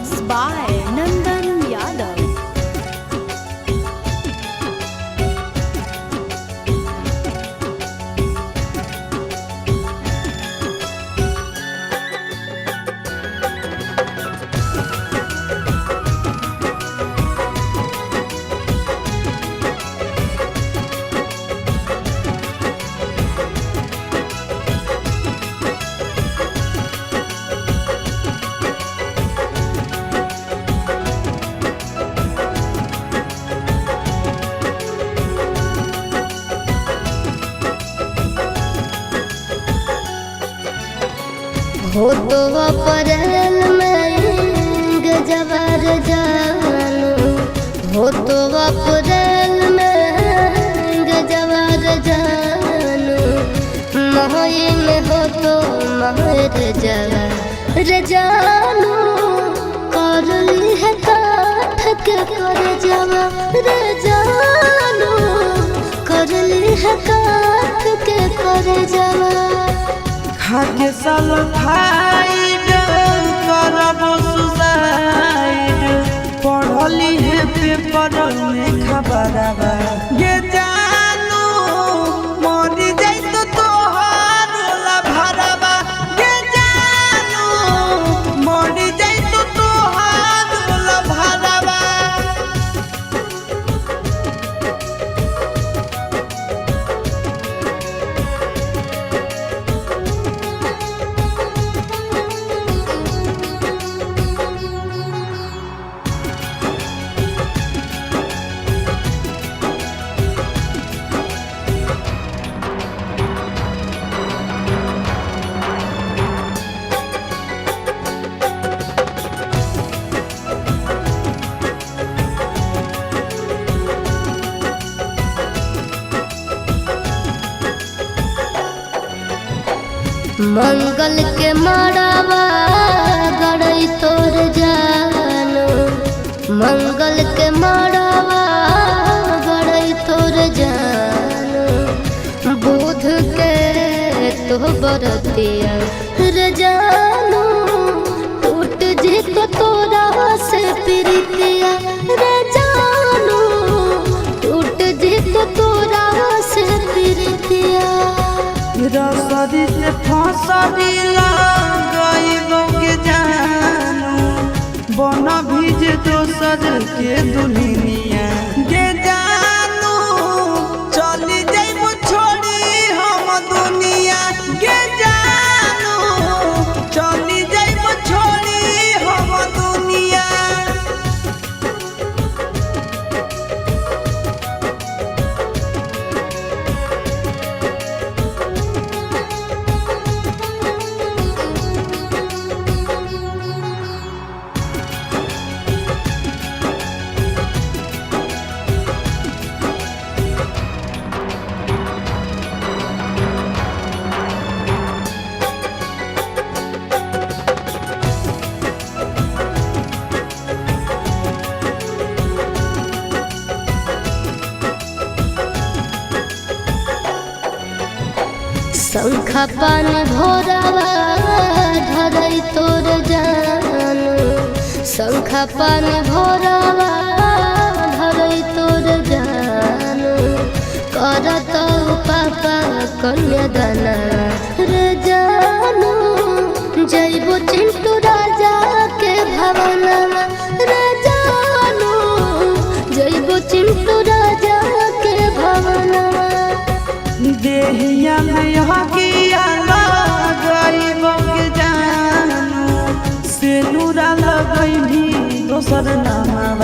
Mixed by Nandan Yadav. हो तो अप्रैल में गजबर जानू, हो तो अप्रैल में गजबर जानू, मई में हो तो महर जवर जानू, कर ली है काठ के कर जवर जानू, कर ली है काठ के कर जवर। खाके सल्फाइड करब सुसाइड, पढ़ली है पेपर में खबरवा ये जानू, मरी जाई तो तोहार भरवा ये जानू, मरी जाई तो तोहार भरवा। मंगल के मड़ावा गड़ई तोर जानू, मंगल के मड़ावा गड़ई तोर जानू, बुध के तो बरतिया रे जानू, टूट जी तो तोरा से प्रीतिया रे जानू, टूट जी तो तोरा से प्रीतिया। रसरी से फसरी लगाइबो के जानू, बन भीज दोसर के दुल्हनिया गे जानू, चली जाइबो छोड़ी हम दुनिया गे जानू, चली जाइबो छोड़ी हम दुनिया। शंखा पान भोरावा धरई तोर जानू, शंखा पान भोरावा धरई तोर जानू, करत पापा कन्यादाना रे जानू, जइबो चिंटू राजा के भवनवा रे जानू, जइबो चिंटू राजा के भवनवा। देहिया में हकिया लगाइबो के जानू, से नूरा लगैभी दोसर नामा।